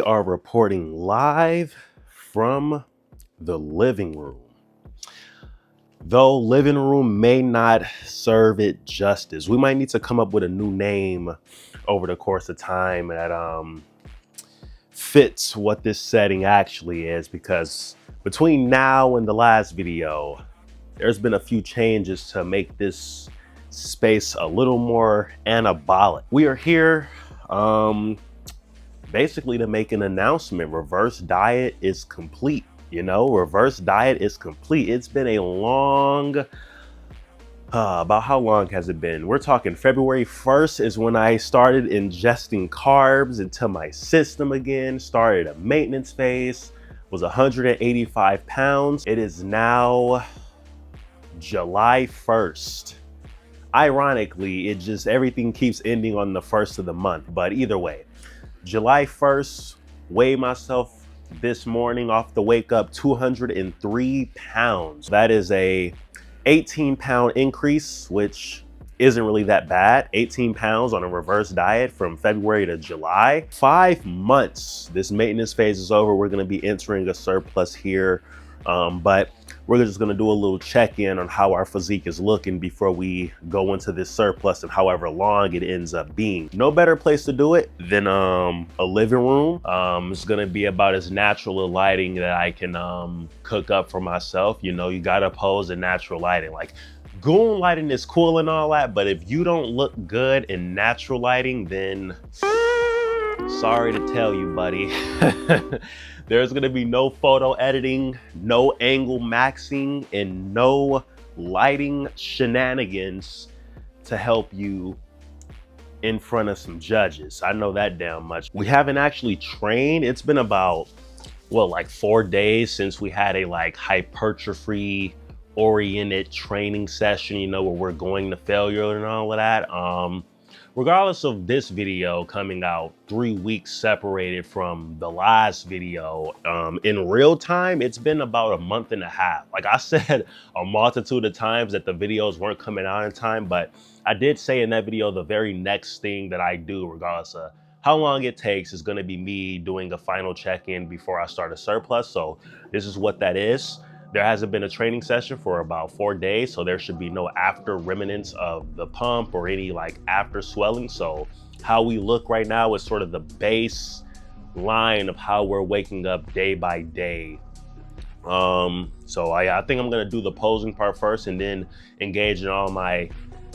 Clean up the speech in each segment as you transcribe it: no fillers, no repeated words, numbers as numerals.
We are reporting live from the living room. Though living room may not serve it justice, we might need to come up with a new name over the course of time that fits what this setting actually is, because between now and the last video, there's been a few changes to make this space a little more anabolic. We are here basically to make an announcement. Reverse diet is complete. Reverse diet is complete. It's been a long, about how long has it been? We're talking February 1st is when I started ingesting carbs into my system again, started a maintenance phase, was 185 pounds. It is now July 1st. Ironically, everything keeps ending on the 1st of the month, but either way, July 1st, weighed myself this morning off the wake up, 203 pounds. That is a 18-pound increase, which isn't really that bad. 18 pounds on a reverse diet from February to July. 5 months, this maintenance phase is over. We're gonna be entering a surplus here, but we're just gonna do a little check-in on how our physique is looking before we go into this surplus and however long it ends up being. No better place to do it than a living room. It's gonna be about as natural a lighting that I can cook up for myself. You gotta pose in natural lighting. Like, goon lighting is cool and all that, but if you don't look good in natural lighting, then sorry to tell you, buddy. There's gonna be no photo editing, no angle maxing, and no lighting shenanigans to help you in front of some judges. I know that damn much. We haven't actually trained. It's been about, like 4 days since we had a hypertrophy oriented training session, where we're going to failure and all of that. Regardless of this video coming out 3 weeks separated from the last video, in real time, it's been about a month and a half. Like I said a multitude of times that the videos weren't coming out in time, but I did say in that video, the very next thing that I do, regardless of how long it takes, is gonna be me doing a final check-in before I start a surplus. So this is what that is. There hasn't been a training session for about 4 days, so there should be no after remnants of the pump or any after swelling. So how we look right now is sort of the base line of how we're waking up day by day. So I think I'm gonna do the posing part first and then engage in all my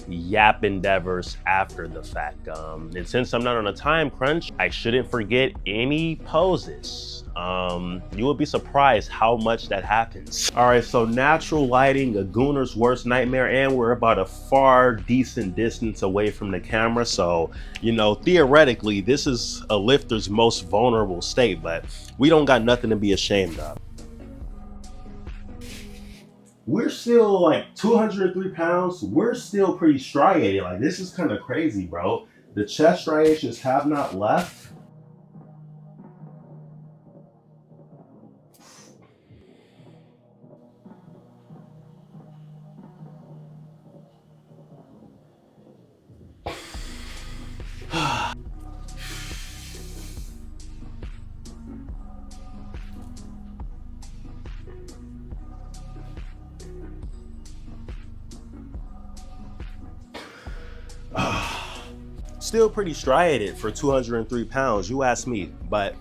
yap endeavors after the fact. And since I'm not on a time crunch, I shouldn't forget any poses. You would be surprised how much that happens. All right, so natural lighting, a gooner's worst nightmare, and we're about a far decent distance away from the camera. So, theoretically, this is a lifter's most vulnerable state, but we don't got nothing to be ashamed of. We're still 203 pounds. We're still pretty striated. This is kind of crazy, bro. The chest striations have not left. Still pretty striated for 203 pounds, you ask me, but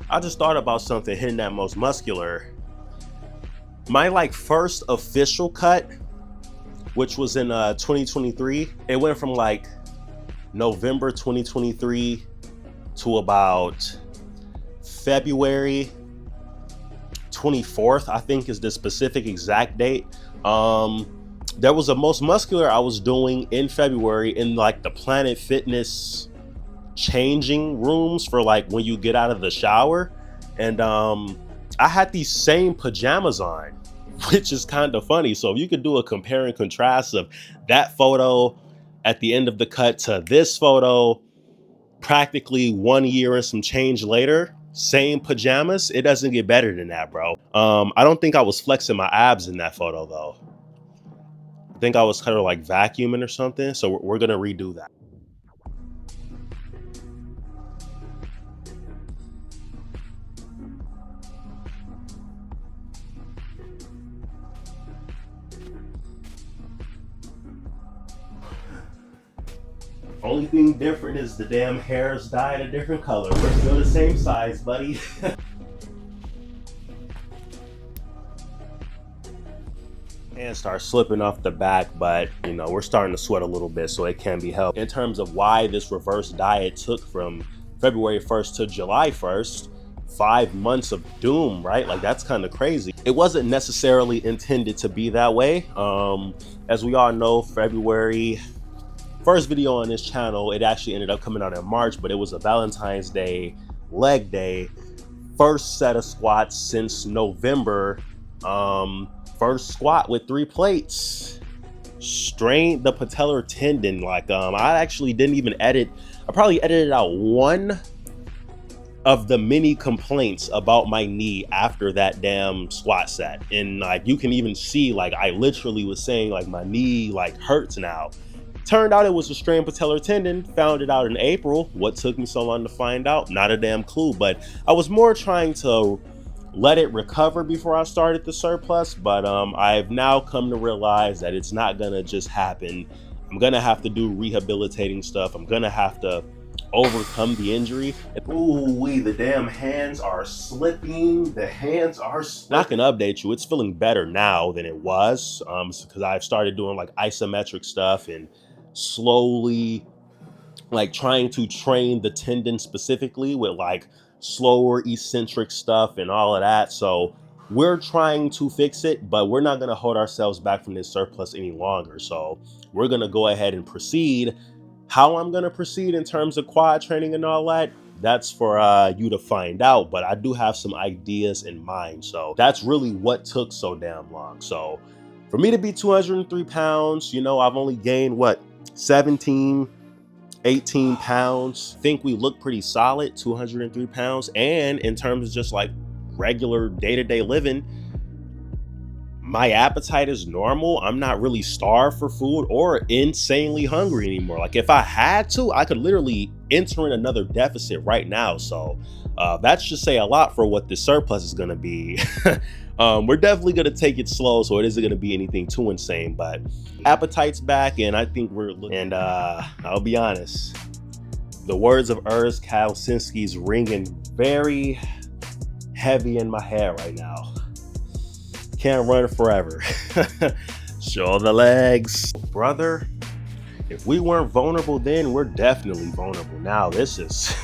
I just thought about something hitting that most muscular. My first official cut, which was in 2023, it went from November 2023 to about February 24th, I think is the specific exact date. There was a most muscular I was doing in February in the Planet Fitness changing rooms for when you get out of the shower. And I had these same pajamas on, which is kind of funny. So if you could do a compare and contrast of that photo at the end of the cut to this photo, practically 1 year and some change later, same pajamas, it doesn't get better than that, bro. I don't think I was flexing my abs in that photo though. I think I was kind of vacuuming or something. So we're gonna redo that. Only thing different is the damn hair's dyed a different color. We're still the same size, buddy. And start slipping off the back, but you know, we're starting to sweat a little bit, so it can be helped. In terms of why this reverse diet took from February 1st to July 1st, 5 months of doom, right? Like, that's kind of crazy. It wasn't necessarily intended to be that way. As we all know, February first video on this channel, it actually ended up coming out in March, but it was a Valentine's Day leg day. First set of squats since November. First squat with 3 plates. Strained the patellar tendon. Like, I actually didn't even edit. I probably edited out one of the many complaints about my knee after that damn squat set. And like, you can even see, like, I literally was saying like my knee like hurts now. Turned out it was a strained patellar tendon. Found it out in April. What took me so long to find out? Not a damn clue. But I was more trying to let it recover before I started the surplus. But I've now come to realize that it's not gonna just happen. I'm gonna have to do rehabilitating stuff. I'm gonna have to overcome the injury. Ooh, the damn hands are slipping. The hands are slipping. Not gonna update you, it's feeling better now than it was, because I've started doing like isometric stuff and slowly like trying to train the tendon specifically with like slower eccentric stuff and all of that. So we're trying to fix it, but we're not going to hold ourselves back from this surplus any longer. So we're going to go ahead and proceed. How I'm going to proceed in terms of quad training and all that, that's for you to find out. But I do have some ideas in mind. So that's really what took so damn long. So for me to be 203 pounds, you know, I've only gained what, 17, 18 pounds. I think we look pretty solid, 203 pounds. And in terms of just like regular day-to-day living, my appetite is normal. I'm not really starved for food or insanely hungry anymore. Like, if I had to, I could literally enter in another deficit right now. So that should say a lot for what this surplus is going to be. We're definitely going to take it slow, so it isn't going to be anything too insane, but appetite's back, and I think we're looking. And I'll be honest, the words of Urs Kalsinski's ringing very heavy in my head right now. Can't run forever. Show the legs. Brother, if we weren't vulnerable then, we're definitely vulnerable now. This is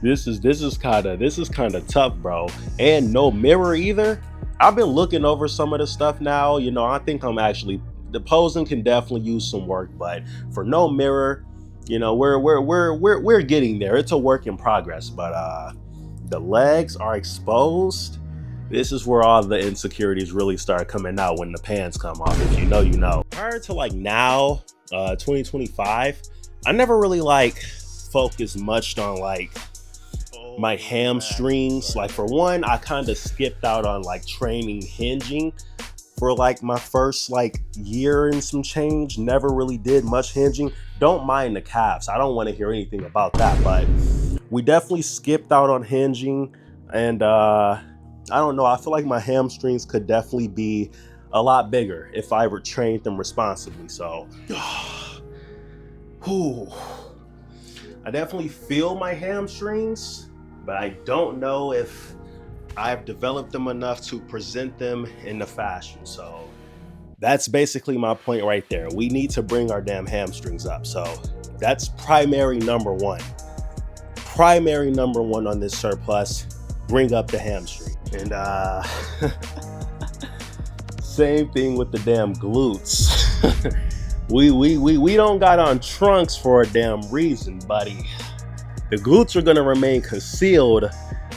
this is kind of tough, bro. And no mirror either. I've been looking over some of the stuff now. You know, I think I'm actually, the posing can definitely use some work, but for no mirror, you know, we're getting there. It's a work in progress, but the legs are exposed. This is where all the insecurities really start coming out, when the pants come off. If you know, you know. Prior to like now, 2025, I never really like focused much on like my hamstrings. Like, for one, I kind of skipped out on like training hinging for like my first like year and some change. Never really did much hinging. Don't mind the calves. I don't want to hear anything about that, but we definitely skipped out on hinging. And I don't know, I feel like my hamstrings could definitely be a lot bigger if I were trained them responsibly. So I definitely feel my hamstrings, but I don't know if I've developed them enough to present them in the fashion. So that's basically my point right there. We need to bring our damn hamstrings up. So that's primary number one. Primary number one on this surplus, bring up the hamstring. And same thing with the damn glutes. we don't got on trunks for a damn reason, buddy. The glutes are gonna remain concealed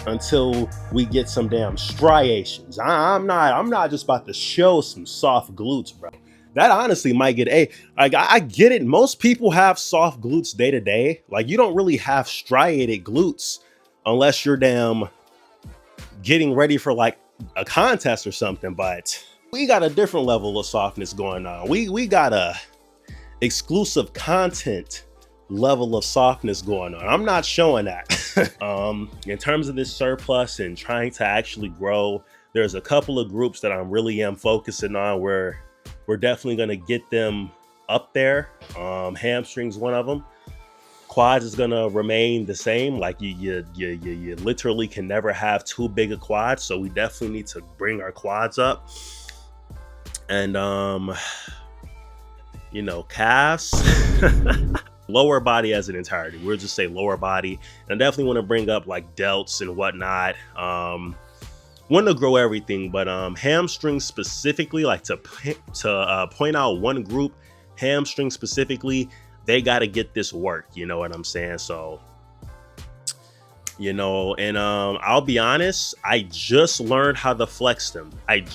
until we get some damn striations. I'm not just about to show some soft glutes, bro. That honestly might get I get it. Most people have soft glutes day to day. Like, you don't really have striated glutes unless you're damn getting ready for like a contest or something. But we got a different level of softness going on. We got a exclusive content level of softness going on. I'm not showing that. In terms of this surplus and trying to actually grow, there's a couple of groups that I really am focusing on where we're definitely going to get them up there. Hamstrings, one of them. Quads is gonna remain the same. Like you literally can never have too big a quad. So we definitely need to bring our quads up. And you know, calves. Lower body as an entirety. We'll just say lower body. And I definitely want to bring up like delts and whatnot. Want to grow everything, but hamstrings specifically, like to point out one group, hamstrings specifically, they got to get this work. You know what I'm saying? So, you know, and I'll be honest, I just learned how to flex them. Like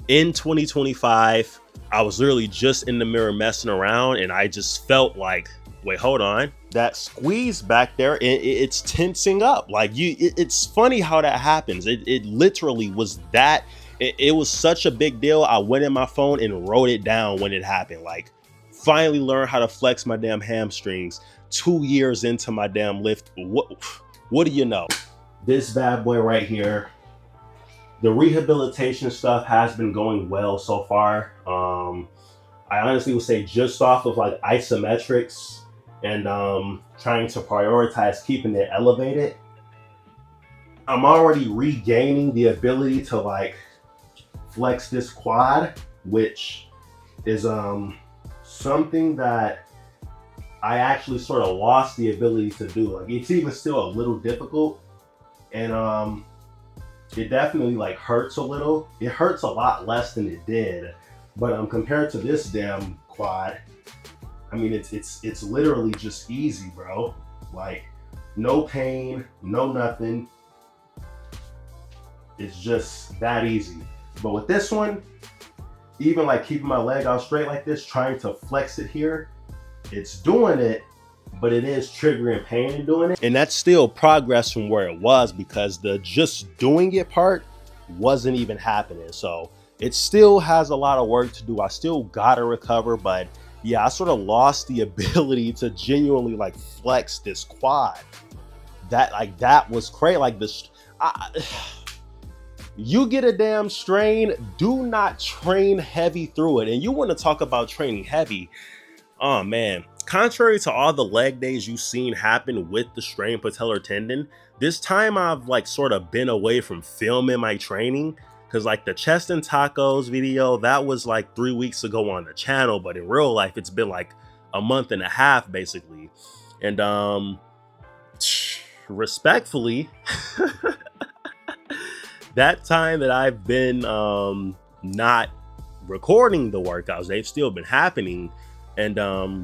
in 2025, I was literally just in the mirror messing around, and I just felt like, wait, hold on. That squeeze back there, it's tensing up. Like it's funny how that happens. It literally was that. It was such a big deal. I went in my phone and wrote it down when it happened. Like, finally learned how to flex my damn hamstrings 2 years into my damn lift. What do you know? This bad boy right here. The rehabilitation stuff has been going well so far. I honestly would say just off of like isometrics and trying to prioritize keeping it elevated, I'm already regaining the ability to like flex this quad, which is something that I actually sort of lost the ability to do. Like, it's even still a little difficult, and it definitely like hurts a little. It hurts a lot less than it did, but compared to this damn quad, I mean, it's literally just easy, bro. Like, no pain, no nothing. It's just that easy. But with this one, even like keeping my leg out straight like this, trying to flex it here, it's doing it, but it is triggering pain in doing it. And that's still progress from where it was, because the just doing it part wasn't even happening. So it still has a lot of work to do. I still gotta recover, but yeah, I sort of lost the ability to genuinely like flex this quad. That was crazy. Like this, you get a damn strain, do not train heavy through it. And you want to talk about training heavy. Oh man, contrary to all the leg days you've seen happen with the strained patellar tendon, this time I've like sort of been away from filming my training, because like the chest and tacos video, that was like 3 weeks ago on the channel, but in real life it's been like a month and a half basically. And respectfully, that time that I've been not recording the workouts, they've still been happening, and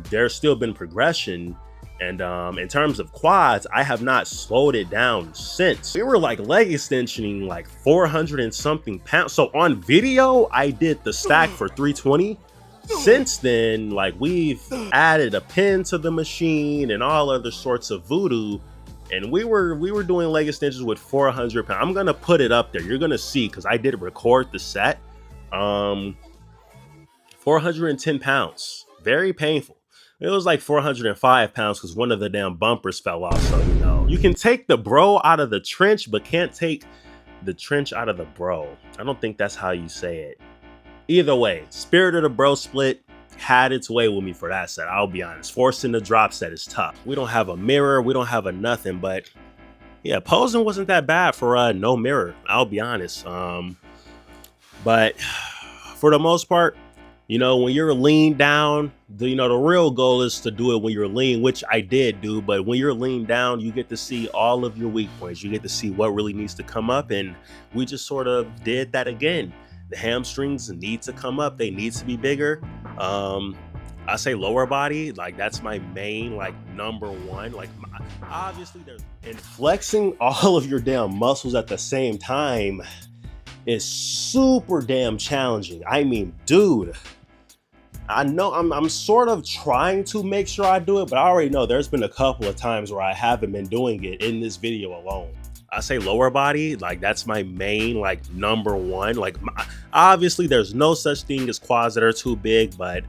there's still been progression. And in terms of quads, I have not slowed it down since. We were like leg extensioning like 400 and something pounds. So on video, I did the stack for 320. Since then, like, we've added a pin to the machine and all other sorts of voodoo. And we were doing leg extensions with 400 pounds. I'm gonna put it up there. You're gonna see, because I did record the set. 410 pounds, very painful. It was like 405 pounds because one of the damn bumpers fell off. So, you know, you can take the bro out of the trench, but can't take the trench out of the bro. I don't think that's how you say it. Either way, Spirit of the Bro Split had its way with me for that set. I'll be honest. Forcing the drop set is tough. We don't have a mirror. We don't have a nothing. But yeah, posing wasn't that bad for no mirror. I'll be honest. But for the most part, you know, when you're lean down, the real goal is to do it when you're lean, which I did do. But when you're lean down, you get to see all of your weak points. You get to see what really needs to come up. And we just sort of did that again. The hamstrings need to come up. They need to be bigger. I say lower body, like that's my main, like number one. Like obviously there's, and flexing all of your damn muscles at the same time is super damn challenging. I mean, dude, I know I'm sort of trying to make sure I do it, but I already know there's been a couple of times where I haven't been doing it in this video alone. I say lower body, like that's my main, like number one. Like obviously there's no such thing as quads that are too big, but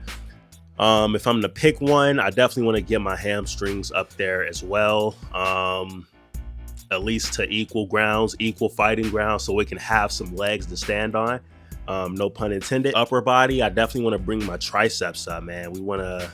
if I'm to pick one, I definitely want to get my hamstrings up there as well. At least to equal fighting grounds, so we can have some legs to stand on. No pun intended. Upper body, I definitely want to bring my triceps up, man. We wanna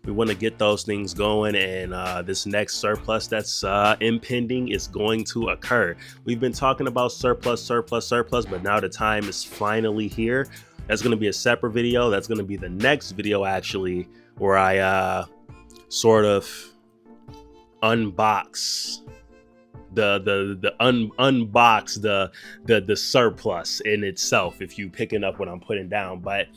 We want to get those things going, and this next surplus that's impending is going to occur. We've been talking about surplus, but now the time is finally here. That's going to be a separate video. That's going to be the next video, actually, where I sort of unbox unbox the surplus in itself, if you picking up what I'm putting down. But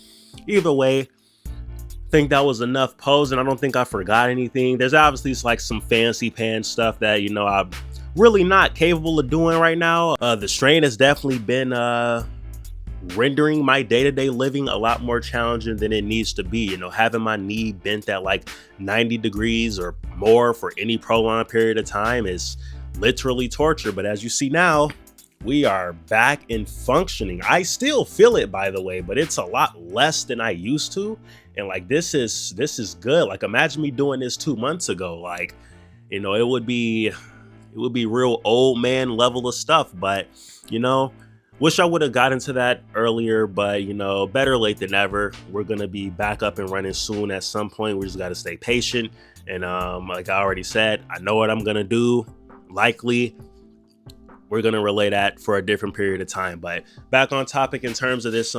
either way, I think that was enough posing. I don't think I forgot anything. There's obviously like some fancy pants stuff that, you know, I'm really not capable of doing right now. The strain has definitely been rendering my day-to-day living a lot more challenging than it needs to be. You know, having my knee bent at like 90 degrees or more for any prolonged period of time is literally torture. But as you see now, we are back in functioning. I still feel it, by the way, but it's a lot less than I used to. And like, this is good. Like, imagine me doing this 2 months ago. Like, you know, it would be real old man level of stuff. But, you know, wish I would have got into that earlier, but, you know, better late than never. We're going to be back up and running soon at some point. We just got to stay patient. And like I already said, I know what I'm going to do. Likely, we're going to relay that for a different period of time. But back on topic in terms of this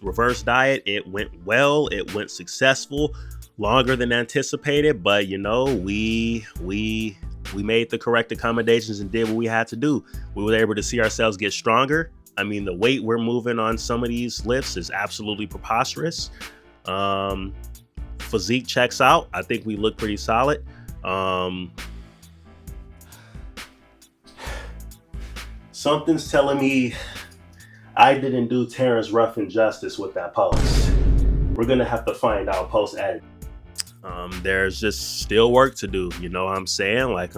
reverse diet, it went well. It went successful, longer than anticipated. But, you know, we made the correct accommodations and did what we had to do. We were able to see ourselves get stronger. I mean, the weight we're moving on some of these lifts is absolutely preposterous. Physique checks out. I think we look pretty solid. Something's telling me I didn't do Terrence Ruffin justice with that post. We're gonna have to find out post edit. There's just still work to do, you know what I'm saying? Like,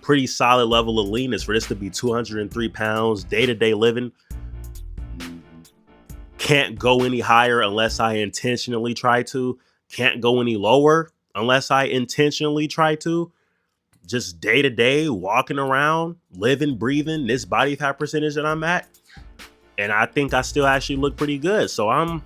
pretty solid level of leanness for this to be 203 pounds, day-to-day living. Can't go any higher unless I intentionally try to. Can't go any lower unless I intentionally try to. Just day-to-day, walking around, living, breathing, this body fat percentage that I'm at. And I think I still actually look pretty good. So I'm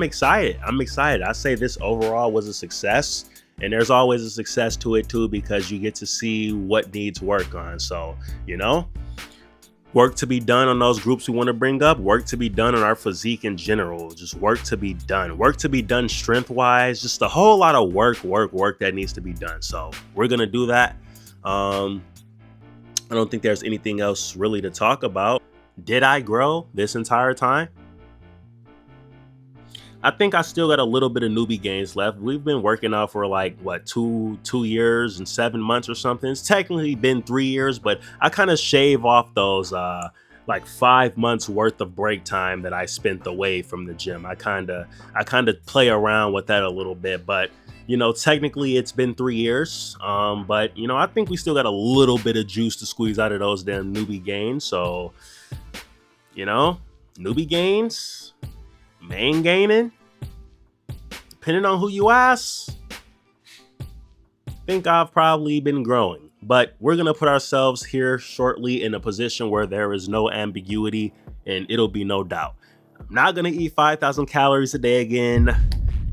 excited. I say this overall was a success, and there's always a success to it too, because you get to see what needs work on. So, you know, work to be done on those groups we want to bring up, work to be done on our physique in general, just work to be done strength wise, just a whole lot of work that needs to be done. So we're going to do that. I don't think there's anything else really to talk about. Did I grow this entire time? I think I still got a little bit of newbie gains left. We've been working out for like, what, two years and 7 months or something. It's technically been 3 years, but I kind of shave off those like 5 months worth of break time that I spent away from the gym. I kind of play around with that a little bit, but you know, technically it's been 3 years. But you know, I think we still got a little bit of juice to squeeze out of those damn newbie gains. So, you know, newbie gains, main gaining, depending on who you ask, I think I've probably been growing. But we're going to put ourselves here shortly in a position where there is no ambiguity, and it'll be no doubt. I'm not going to eat 5,000 calories a day again.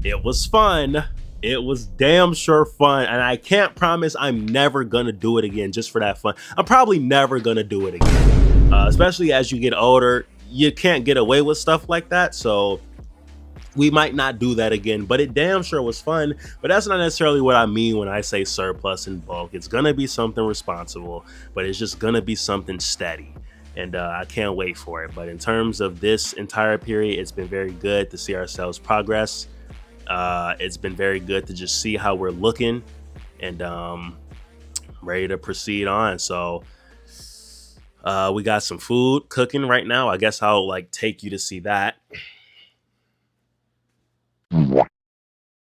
It was fun. It was damn sure fun. And I can't promise I'm never going to do it again just for that fun. I'm probably never going to do it again. Especially as you get older, you can't get away with stuff like that. So we might not do that again, but it damn sure was fun. But that's not necessarily what I mean when I say surplus in bulk. It's going to be something responsible, but it's just going to be something steady. And I can't wait for it. But in terms of this entire period, it's been very good to see ourselves progress. It's been very good to just see how we're looking, and ready to proceed on. So we got some food cooking right now. I guess I'll like take you to see that.